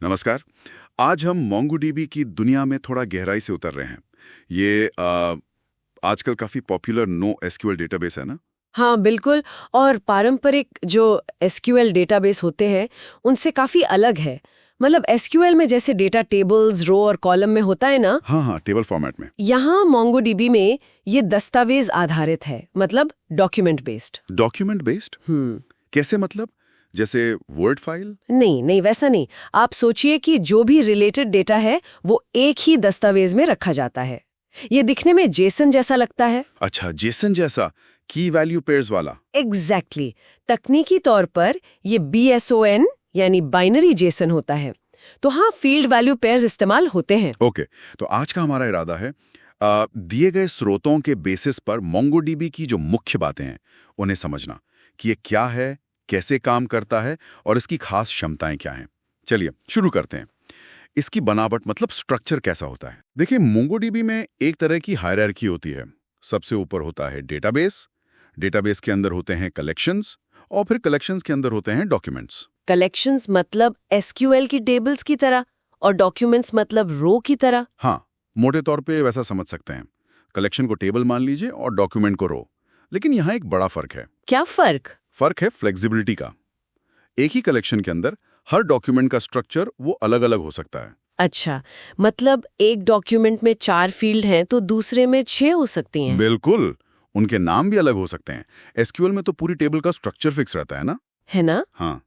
नमस्कार। आज हम मोंगोडीबी की दुनिया में थोड़ा गहराई से उतर रहे हैं। ये आजकल काफ़ी पॉपुलर नो एसक्यूएल डेटाबेस है ना? हाँ, बिल्कुल। और पारंपरिक जो एसक्यूएल डेटाबेस होते हैं, उनसे काफ़ी अलग है। मतलब एसक्यूएल में जैसे डेटा टेबल्स, रो और कॉलम में होता है ना, हाँ हाँ, टेबल फॉर्मेट में। यहाँ मोंगोडीबी में ये दस्तावेज आधारित है, मतलब डॉक्यूमेंट बेस्ड। Document based? कैसे मतलब? जैसे वर्ड फाइल? नहीं नहीं, वैसा नहीं। आप सोचिए कि जो भी रिलेटेड डेटा है वो एक ही दस्तावेज में रखा जाता है। ये दिखने में जेसन जैसा लगता है। अच्छा, जेसन जैसा, की वैल्यू पेयर्स वाला। एग्जैक्टली। तकनीकी तौर पर ये BSON यानी बाइनरी जेसन होता है। तो हाँ, फील्ड वैल्यू पेयर्स इस्तेमाल होते हैं। ओके, तो आज का हमारा इरादा है दिए गए स्रोतों के बेसिस पर मोंगोडीबी की जो मुख्य बातें हैं उन्हें समझना कि ये क्या है, कैसे काम करता है और इसकी खास क्षमताएं क्या हैं। चलिए शुरू करते हैं। इसकी बनावट मतलब स्ट्रक्चर कैसा होता है? देखिए, मोंगोडीबी में एक तरह की हायरार्की होती है। सबसे ऊपर होता है डेटाबेस, डेटाबेस के अंदर होते हैं कलेक्शंस और फिर कलेक्शंस के अंदर होते हैं डॉक्यूमेंट्स। कलेक्शंस मतलब एसक्यूएल की टेबल्स की तरह, और डॉक्यूमेंट्स मतलब रो की तरह। हाँ, मोटे तौर पे वैसा समझ सकते हैं। कलेक्शन को टेबल मान लीजिए और डॉक्यूमेंट को रो। लेकिन यहाँ एक बड़ा फर्क है। क्या फर्क? फर्क है फ्लेक्सिबिलिटी का। एक ही कलेक्शन के अंदर हर डॉक्यूमेंट का स्ट्रक्चर वो अलग-अलग हो सकता है। अच्छा, मतलब एक डॉक्यूमेंट में 4 फील्ड हैं तो दूसरे में 6 हो सकती हैं। बिल्कुल, उनके नाम भी अलग हो सकते हैं। एसक्यूएल में तो पूरी टेबल का स्ट्रक्चर फिक्स रहता है ना? है ना? हाँ,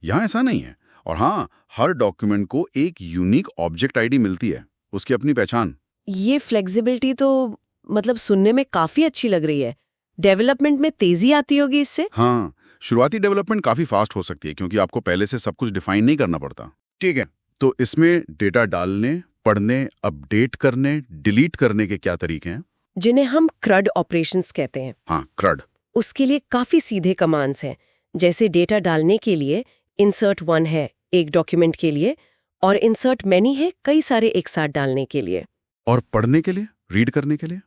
यहाँ ऐसा नहीं है। और हाँ, हर डॉक्यूमेंट को एक यूनिक ऑब्जेक्ट आईडी मिलती है, उसकी अपनी पहचान। ये फ्लेक्सिबिलिटी तो मतलब सुनने में काफी अच्छी लग रही है। डेवलपमेंट में तेजी आती होगी इससे। हाँ, शुरुआती डेवलपमेंट काफ़ी फास्ट हो सकती है क्योंकि आपको पहले से सब कुछ डिफाइन नहीं करना पड़ता। ठीक है, तो इसमें डेटा डालने, पढ़ने, अपडेट करने, डिलीट करने के क्या तरीके हैं? जिन्हें हम CRUD ऑपरेशंस कहते हैं। हाँ, क्रड। उसके लिए काफी सीधे कमांड्स हैं। जैसे डेटा डालने के लिए इंसर्ट 1 है एक डॉक्यूमेंट के लिए, और इंसर्ट मैनी है कई सारे एक साथ डालने के लिए। और पढ़ने के लिए, रीड करने के लिए?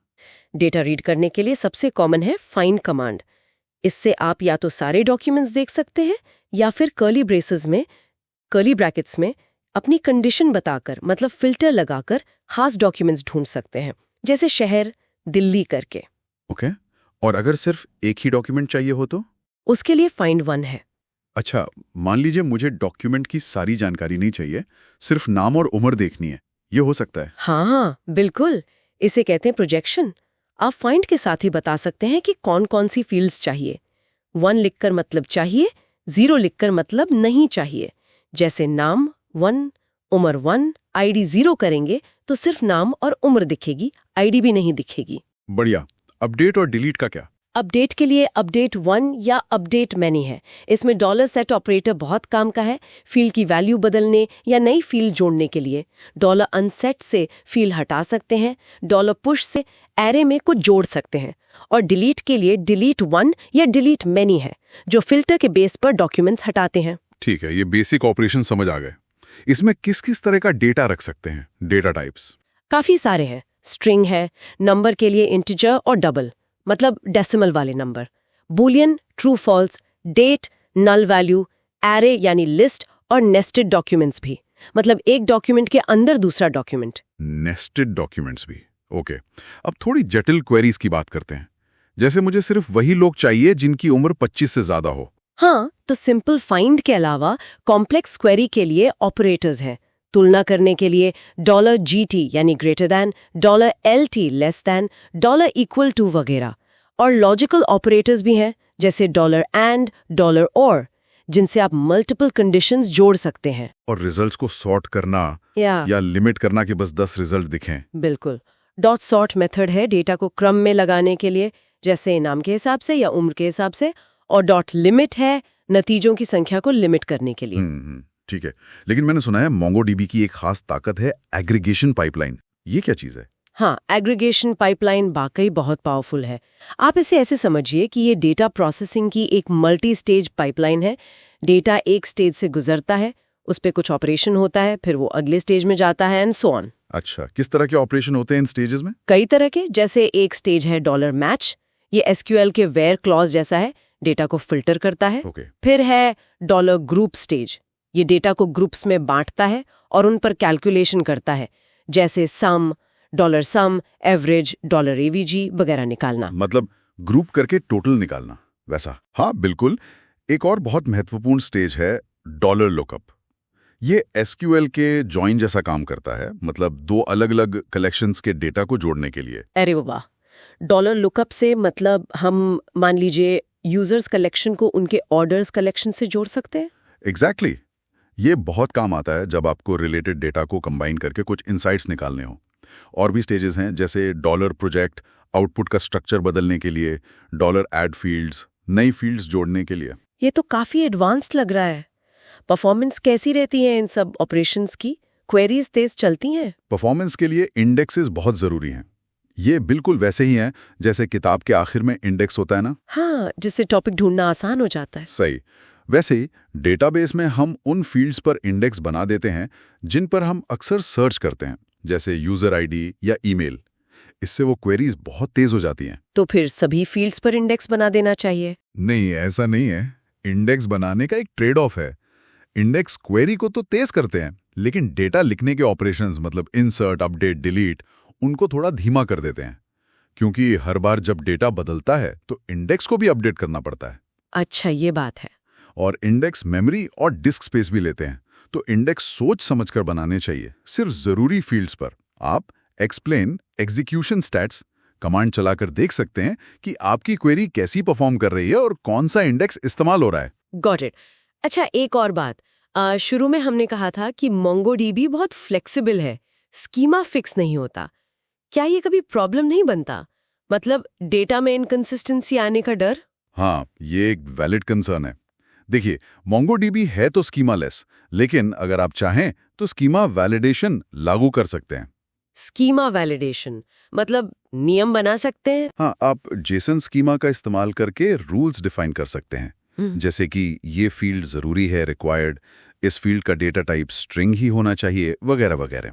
डेटा रीड करने के लिए सबसे कॉमन है फाइंड कमांड। इससे आप या तो सारे डॉक्यूमेंट्स देख सकते हैं या फिर कर्ली ब्रैकेट्स में अपनी कंडीशन बताकर, मतलब फिल्टर लगाकर खास डॉक्यूमेंट्स ढूंढ सकते हैं, जैसे शहर दिल्ली करके। ओके, और अगर सिर्फ एक ही डॉक्यूमेंट चाहिए हो तो? उसके लिए फाइंड 1 है। अच्छा, मान लीजिए मुझे डॉक्यूमेंट की सारी जानकारी नहीं चाहिए, सिर्फ नाम और उम्र देखनी है, ये हो सकता है? हाँ, बिल्कुल। इसे कहते हैं प्रोजेक्शन। आप फाइंड के साथ ही बता सकते हैं कि कौन कौन सी फील्ड्स चाहिए। 1 लिखकर मतलब चाहिए, 0 लिखकर मतलब नहीं चाहिए। जैसे नाम 1, उम्र 1, आईडी 0 करेंगे तो सिर्फ नाम और उम्र दिखेगी, आईडी भी नहीं दिखेगी। बढ़िया। अपडेट और डिलीट का क्या? अपडेट के लिए अपडेट 1 या अपडेट मैनी है। इसमें $सेट ऑपरेटर बहुत काम का है, फील्ड की वैल्यू बदलने या नई फील्ड जोड़ने के लिए। $अनसेट से फील्ड हटा सकते हैं, $पुश से एरे में कुछ जोड़ सकते हैं। और डिलीट के लिए डिलीट 1 या डिलीट मैनी है, जो फिल्टर के बेस पर डॉक्यूमेंट्स हटाते हैं। ठीक है, ये बेसिक ऑपरेशन समझ आ गए। इसमें किस किस तरह का डेटा रख सकते हैं? डेटा टाइप्स काफी सारे हैं। स्ट्रिंग है, नंबर के लिए इंटीजर और डबल, मतलब डेसिमल वाले number, Boolean, true false, date, null value, array यानी लिस्ट, और नेस्टेड डॉक्यूमेंट्स भी, मतलब एक डॉक्यूमेंट के अंदर दूसरा डॉक्यूमेंट। नेस्टेड डॉक्यूमेंट्स भी। ओके, अब थोड़ी जटिल क्वेरीज की बात करते हैं। जैसे मुझे सिर्फ वही लोग चाहिए जिनकी उम्र 25 से ज्यादा हो। हाँ, तो सिंपल फाइंड के अलावा कॉम्प्लेक्स क्वेरी के लिए ऑपरेटर्स हैं। तुलना करने के लिए $GT यानी greater than, $LT less than, $equal to वगैरह। और लॉजिकल ऑपरेटर्स भी हैं, जैसे $AND, $OR, जिनसे आप मल्टीपल कंडीशंस जोड़ सकते हैं। और रिजल्ट्स को सॉर्ट करना या लिमिट करना कि बस 10 रिजल्ट दिखें। बिल्कुल। .sort मेथड है डेटा को क्रम में लगाने के लिए, जैसे नाम के हिसाब से या उम्र के हिसाब से। और .limit है नतीजों की संख्या को लिमिट करने के लिए। ठीक है, लेकिन मैंने सुना है मोंगोडीबी की एक खास ताकत है एग्रीगेशन पाइपलाइन। ये क्या चीज है? हाँ, एग्रीगेशन पाइपलाइन वाकई बहुत पावरफुल है। आप इसे ऐसे समझिए कि ये डेटा प्रोसेसिंग की एक मल्टी स्टेज पाइपलाइन है। डेटा एक स्टेज से गुजरता है, उस पर कुछ ऑपरेशन होता है, फिर वो अगले स्टेज में जाता है, एंड सो ऑन। अच्छा, किस तरह के ऑपरेशन होते हैं इन स्टेजेस में? कई तरह के। जैसे एक स्टेज है $match, ये एसक्यूएल के वेयर क्लॉज जैसा है, डेटा को फिल्टर करता है। ओके। फिर है $group स्टेज, ये डेटा को ग्रुप्स में बांटता है और उन पर कैलकुलेशन करता है, जैसे सम, $sum, एवरेज, $AVG वगैरह निकालना। मतलब ग्रुप करके टोटल निकालना, वैसा। हाँ बिल्कुल। एक और बहुत महत्वपूर्ण स्टेज है डॉलर लुकअप। ये एसक्यूएल के जॉइन जैसा काम करता है, मतलब दो अलग अलग कलेक्शंस के डेटा को जोड़ने के लिए। अरे वाह! डॉलर लुकअप से मतलब हम मान लीजिए यूजर्स कलेक्शन को उनके ऑर्डर्स कलेक्शन से जोड़ सकते हैं? एग्जैक्टली ये बहुत काम आता है जब आपको रिलेटेड डेटा को कंबाइन करके कुछ इनसाइट्स निकालने हो। और भी स्टेजेस हैं, जैसे डॉलर प्रोजेक्ट, आउटपुट का स्ट्रक्चर बदलने के लिए, डॉलर ऐड फील्ड्स, नई फील्ड्स जोड़ने के लिए। ये तो काफी एडवांस्ड लग रहा है। परफॉर्मेंस कैसी रहती है इन सब ऑपरेशंस की? क्वेरीज तेज चलती हैं? परफॉर्मेंस के लिए इंडेक्सेस बहुत जरूरी हैं। ये बिल्कुल वैसे ही हैं जैसे किताब के आखिर में इंडेक्स होता है ना। हाँ, जिससे टॉपिक ढूंढना आसान हो जाता है। सही। वैसे ही डेटाबेस में हम उन फील्ड्स पर इंडेक्स बना देते हैं जिन पर हम अक्सर सर्च करते हैं, जैसे यूजर आईडी या ईमेल। इससे वो क्वेरीज बहुत तेज हो जाती हैं। तो फिर सभी फील्ड्स पर इंडेक्स बना देना चाहिए? नहीं, ऐसा नहीं है। इंडेक्स बनाने का एक ट्रेड ऑफ है। इंडेक्स क्वेरी को तो तेज करते हैं, लेकिन डेटा लिखने के ऑपरेशंस मतलब इंसर्ट, अपडेट, डिलीट, उनको थोड़ा धीमा कर देते हैं। क्योंकि हर बार जब डेटा बदलता है तो इंडेक्स को भी अपडेट करना पड़ता है। अच्छा, ये बात है। और इंडेक्स मेमोरी और डिस्क स्पेस भी लेते हैं, तो इंडेक्स सोच समझकर बनाने चाहिए, सिर्फ जरूरी फील्ड्स पर। आप एक्सप्लेन एग्जीक्यूशन स्टैट्स कमांड चलाकर देख सकते हैं कि आपकी क्वेरी कैसी परफॉर्म कर रही है और कौन सा इंडेक्स इस्तेमाल हो रहा है। Got it. अच्छा, एक और बात। शुरू में हमने कहा था कि MongoDB बहुत फ्लेक्सिबल है, स्कीमा फिक्स नहीं होता। क्या ये कभी प्रॉब्लम नहीं बनता? मतलब डेटा में इनकंसिस्टेंसी आने का डर? हाँ, ये एक वैलिड कंसर्न है। देखिए, MongoDB है तो स्कीमा लेस, लेकिन अगर आप चाहें तो स्कीमा वैलिडेशन लागू कर सकते हैं। स्कीमा वैलिडेशन मतलब नियम बना सकते हैं? हाँ, आप जेसन स्कीमा का इस्तेमाल करके रूल्स डिफाइन कर सकते हैं। जैसे कि ये फील्ड जरूरी है, रिक्वायर्ड, इस फील्ड का डेटा टाइप स्ट्रिंग ही होना चाहिए, वगैरह वगैरह।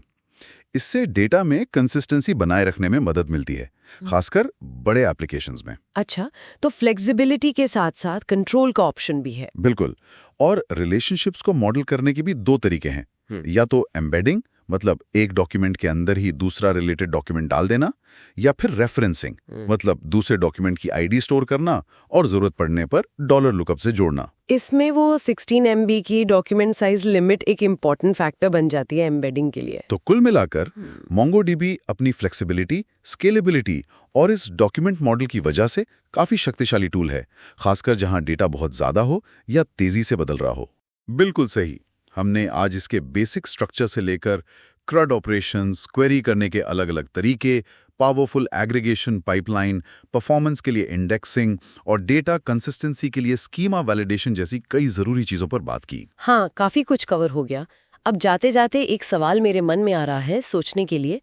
इससे डेटा में कंसिस्टेंसी बनाए रखने में मदद मिलती है, खासकर बड़े एप्लीकेशंस में। अच्छा, तो फ्लेक्सिबिलिटी के साथ साथ कंट्रोल का ऑप्शन भी है? बिल्कुल। और रिलेशनशिप्स को मॉडल करने के भी दो तरीके हैं, या तो एम्बेडिंग, मतलब एक डॉक्यूमेंट के अंदर ही दूसरा रिलेटेड डॉक्यूमेंट डाल देना, या फिर रेफरेंसिंग, मतलब दूसरे डॉक्यूमेंट की आईडी स्टोर करना और जरूरत पड़ने पर डॉलर लुकअप से जोड़ना। इसमें वो 16 MB की डॉक्यूमेंट साइज लिमिट एक इम्पॉर्टेंट फैक्टर बन जाती है एम्बेडिंग के लिए। तो कुल मिलाकर MongoDB अपनी फ्लेक्सिबिलिटी, स्केलेबिलिटी और इस डॉक्यूमेंट मॉडल की वजह से काफी शक्तिशाली टूल है, खासकर जहां डेटा बहुत ज्यादा हो या तेजी से बदल रहा हो। बिल्कुल सही। हमने आज इसके बेसिक स्ट्रक्चर से लेकर CRUD ऑपरेशंस, क्वेरी करने के अलग अलग तरीके, पावरफुल एग्रीगेशन पाइपलाइन, परफॉर्मेंस के लिए इंडेक्सिंग और डेटा कंसिस्टेंसी के लिए स्कीमा वैलिडेशन जैसी कई जरूरी चीजों पर बात की। हाँ, काफी कुछ कवर हो गया। अब जाते जाते एक सवाल मेरे मन में आ रहा है सोचने के लिए।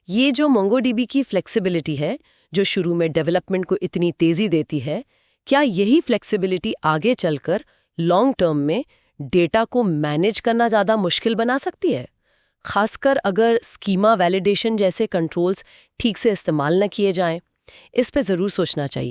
ये जो MongoDB की फ्लेक्सिबिलिटी है, जो शुरू में डेवलपमेंट को इतनी तेजी देती है, क्या यही फ्लेक्सिबिलिटी आगे चलकर लॉन्ग टर्म में डेटा को मैनेज करना ज़्यादा मुश्किल बना सकती है? खासकर अगर स्कीमा वैलिडेशन जैसे कंट्रोल्स ठीक से इस्तेमाल न किए जाएं। इस पे ज़रूर सोचना चाहिए।